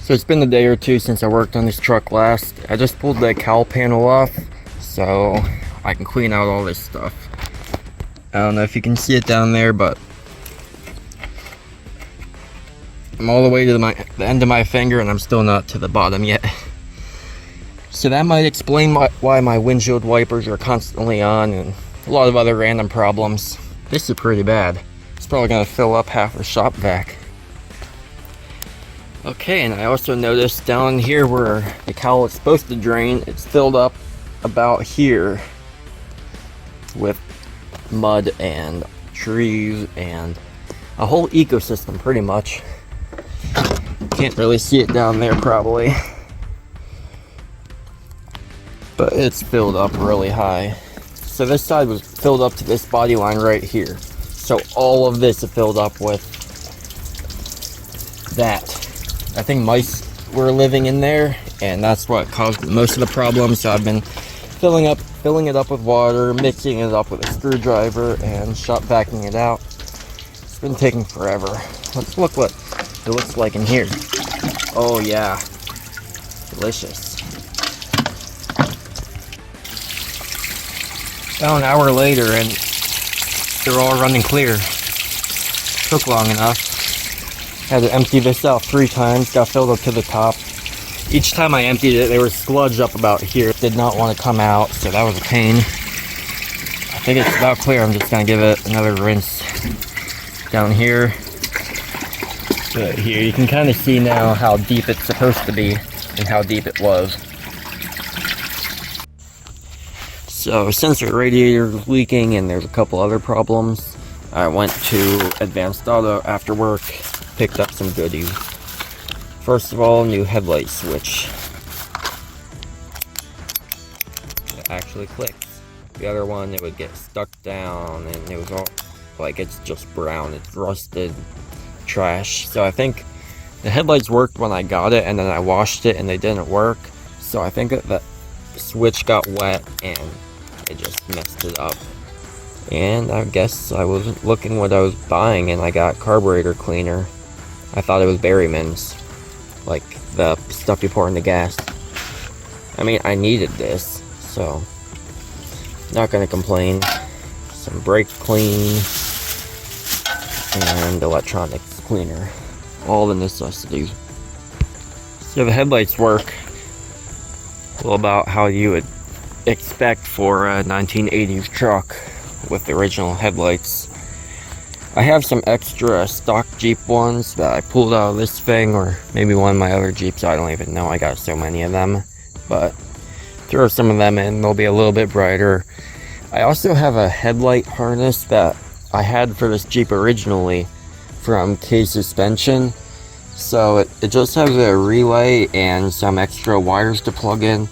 So it's been a day or two since I worked on this truck last. I just pulled the cowl panel off so I can clean out all this stuff. I don't know if you can see it down there, but I'm all the way to the end of my finger and I'm still not to the bottom yet. So that might explain why my windshield wipers are constantly on and a lot of other random problems. This is pretty bad. It's probably gonna fill up half the shop vac. Okay, and I also noticed down here where the cowl is supposed to drain, it's filled up about here with mud and trees and a whole ecosystem pretty much. Can't really see it down there probably, but it's filled up really high. So this side was filled up to this body line right here. So all of this is filled up with that. I think mice were living in there, and that's what caused most of the problems. So I've been filling it up with water, mixing it up with a screwdriver, and shop vacuuming it out. It's been taking forever. Let's look what it looks like in here. Oh yeah, delicious. About an hour later, and they're all running clear. Took long enough. Had to empty this out 3 times, got filled up to the top. Each time I emptied it, there was sludge up about here. Did not want to come out, so that was a pain. I think it's about clear. I'm just gonna give it another rinse down here. But here, you can kind of see now how deep it's supposed to be and how deep it was. So since the radiator is leaking and there's a couple other problems, I went to Advanced Auto after work. Picked up some goodies. First of all, new headlight switch. It actually clicks. The other one, it would get stuck down and it was all like, it's just brown, it's rusted trash. So I think the headlights worked when I got it, and then I washed it and they didn't work. So I think that the switch got wet and it just messed it up. And I guess I wasn't looking what I was buying and I got carburetor cleaner. I thought it was Berryman's, like the stuff you pour in the gas. I mean, I needed this, so not gonna complain. Some brake clean and electronics cleaner, all the necessities. So the headlights work well about how you would expect for a 1980s truck with the original headlights. I have some extra stock Jeep ones that I pulled out of this thing, or maybe one of my other Jeeps, I don't even know, I got so many of them. But throw some of them in, they'll be a little bit brighter. I also have a headlight harness that I had for this Jeep originally from K Suspension. So it just has a relay and some extra wires to plug in,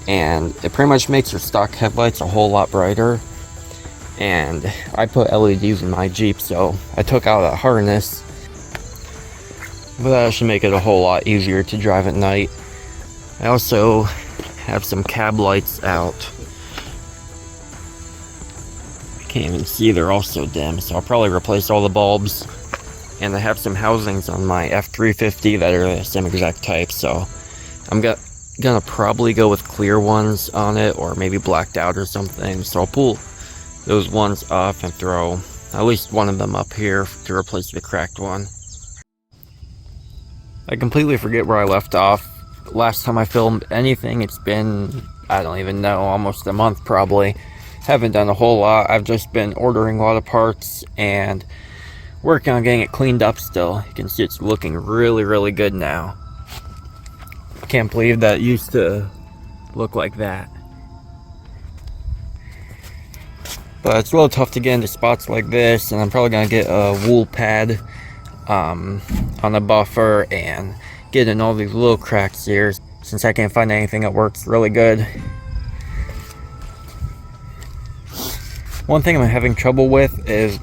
and it pretty much makes your stock headlights a whole lot brighter. And I put LEDs in my Jeep, so I took out a harness, but that should make it a whole lot easier to drive at night. I also have some cab lights out. I can't even see, they're all so dim, so I'll probably replace all the bulbs. And I have some housings on my F350 that are the same exact type, so I'm gonna probably go with clear ones on it, or maybe blacked out or something. So I'll pull those ones off and throw at least one of them up here to replace the cracked one. I completely forget where I left off. Last time I filmed anything, it's been, I don't even know, almost a month probably. Haven't done a whole lot. I've just been ordering a lot of parts and working on getting it cleaned up still. You can see it's looking really, really good now. I can't believe that it used to look like that. But it's a little tough to get into spots like this, and I'm probably going to get a wool pad on the buffer and get in all these little cracks here, since I can't find anything that works really good. One thing I'm having trouble with is,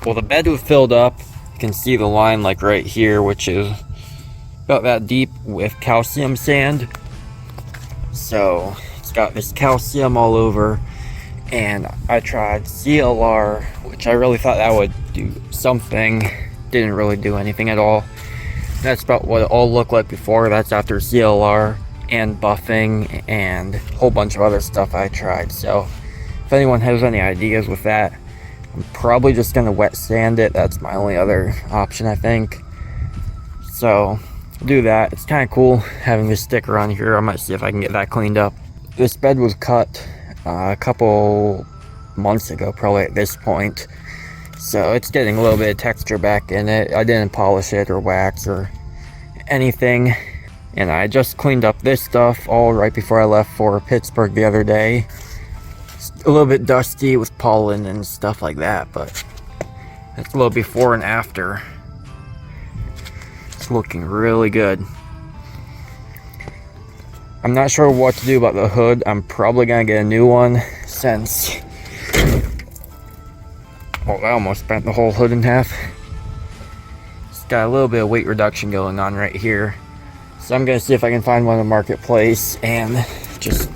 well, the bed was filled up. You can see the line like right here, which is about that deep, with calcium sand. So it's got this calcium all over. And I tried CLR, which I really thought that would do something. Didn't really do anything at all. That's about what it all looked like before. That's after CLR and buffing and a whole bunch of other stuff I tried. So if anyone has any ideas with that, I'm probably just gonna wet sand it. That's my only other option, I think. So do that. It's kind of cool having this sticker on here. I might see if I can get that cleaned up. This bed was cut a couple months ago, probably at this point. So it's getting a little bit of texture back in it. I didn't polish it or wax or anything. And I just cleaned up this stuff all right before I left for Pittsburgh the other day. It's a little bit dusty with pollen and stuff like that, but that's a little before and after. It's looking really good. I'm not sure what to do about the hood. I'm probably gonna get a new one since... Oh, I almost bent the whole hood in half. It's got a little bit of weight reduction going on right here. So I'm gonna see if I can find one in the marketplace and just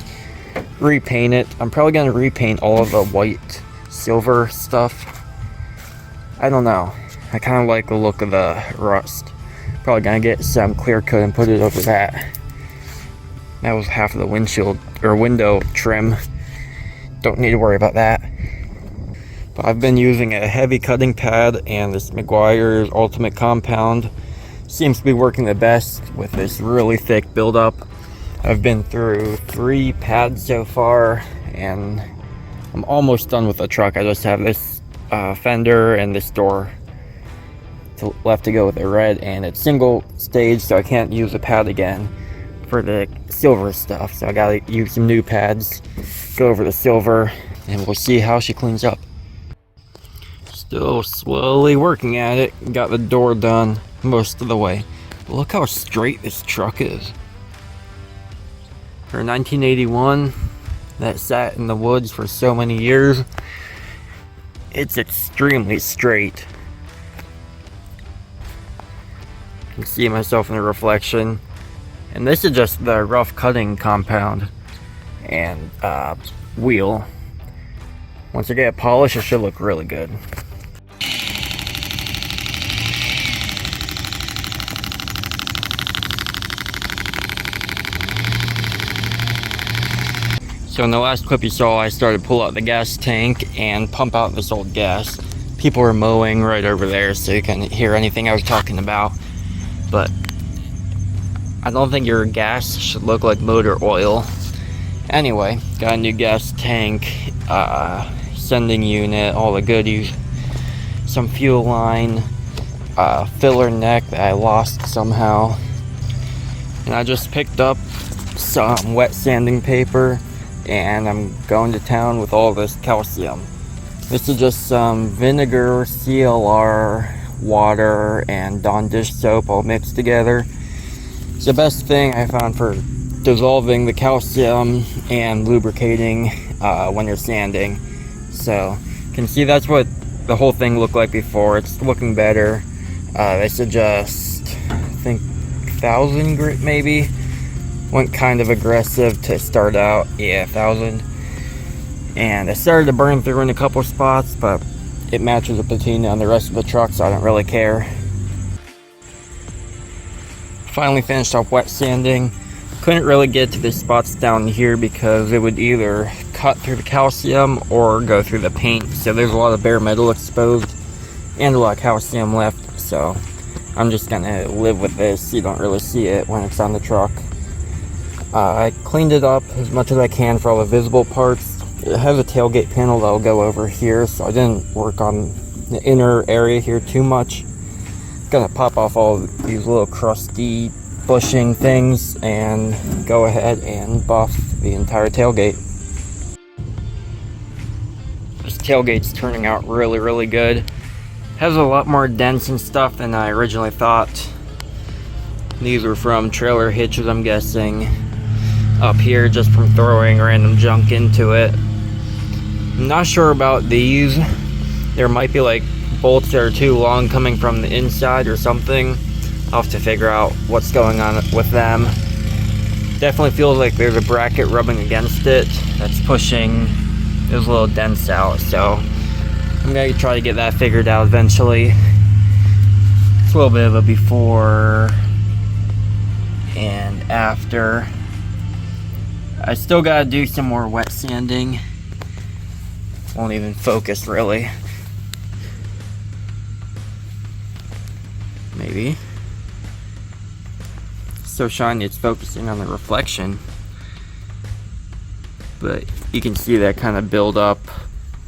repaint it. I'm probably gonna repaint all of the white silver stuff. I don't know. I kind of like the look of the rust. Probably gonna get some clear coat and put it over that. That was half of the windshield or window trim. Don't need to worry about that. But I've been using a heavy cutting pad and this Meguiar's Ultimate Compound. Seems to be working the best with this really thick buildup. I've been through 3 pads so far and I'm almost done with the truck. I just have this fender and this door left to go with the red, and it's single stage, so I can't use the pad again for the silver stuff. So I gotta use some new pads, go over the silver, and we'll see how she cleans up. Still slowly working at it. Got the door done most of the way. But look how straight this truck is. For 1981, that sat in the woods for so many years, it's extremely straight. I can see myself in the reflection. And this is just the rough cutting compound and wheel. Once I get it polished, it should look really good. So in the last clip you saw, I started to pull out the gas tank and pump out this old gas. People were mowing right over there, so you couldn't hear anything I was talking about. But I don't think your gas should look like motor oil. Anyway, got a new gas tank, sending unit, all the goodies, some fuel line, filler neck that I lost somehow. And I just picked up some wet sanding paper and I'm going to town with all this calcium. This is just some vinegar, CLR, water, and Dawn dish soap all mixed together. It's the best thing I found for dissolving the calcium and lubricating when you're sanding. So you can see that's what the whole thing looked like before. It's looking better. They suggest, I think, 1,000 grit maybe. Went kind of aggressive to start out. Yeah, 1,000. And I started to burn through in a couple spots, but it matches the patina on the rest of the truck, so I don't really care. Finally finished off wet sanding. Couldn't really get to the spots down here because it would either cut through the calcium or go through the paint. So there's a lot of bare metal exposed and a lot of calcium left. So I'm just gonna live with this. You don't really see it when it's on the truck. I cleaned it up as much as I can for all the visible parts. It has a tailgate panel that'll go over here, so I didn't work on the inner area here too much. Gonna pop off all these little crusty bushing things and go ahead and buff the entire tailgate. This tailgate's turning out really good. Has a lot more dents and stuff than I originally thought. These were from trailer hitches, I'm guessing, up here just from throwing random junk into it. I'm not sure about these. There might be like bolts that are too long coming from the inside or something. I'll have to figure out what's going on with them. Definitely feels like there's a bracket rubbing against it that's pushing those little dents out, so I'm gonna try to get that figured out eventually. It's a little bit of a before and after. I still gotta do some more wet sanding. Won't even focus really. Maybe. So shiny it's focusing on the reflection. But you can see that kind of build up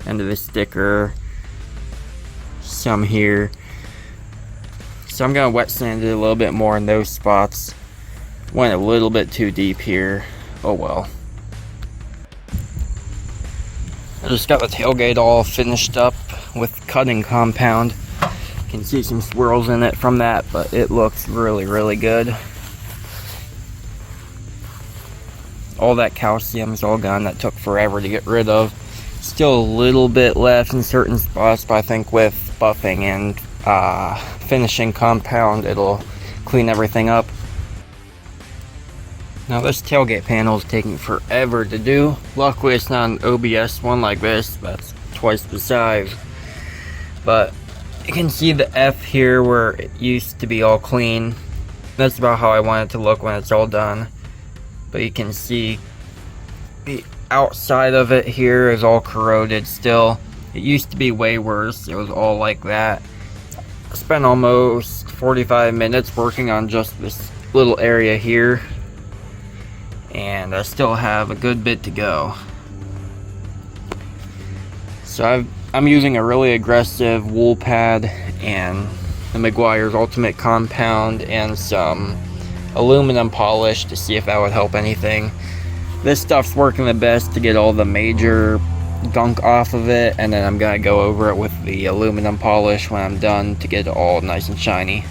into the sticker. Some here. So I'm gonna wet sand it a little bit more in those spots. Went a little bit too deep here. Oh well. I just got the tailgate all finished up with cutting compound. You can see some swirls in it from that, but it looks really, really good. All that calcium is all gone. That took forever to get rid of. Still a little bit left in certain spots, but I think with buffing and finishing compound, it'll clean everything up. Now this tailgate panel is taking forever to do. Luckily it's not an OBS one like this, that's twice the size. But you can see the F here where it used to be all clean. That's about how I want it to look when it's all done. But you can see the outside of it here is all corroded still. It used to be way worse. It was all like that. I spent almost 45 minutes working on just this little area here. And I still have a good bit to go. So I'm using a really aggressive wool pad and the Meguiar's Ultimate Compound and some aluminum polish to see if that would help anything. This stuff's working the best to get all the major gunk off of it, and then I'm gonna go over it with the aluminum polish when I'm done to get it all nice and shiny.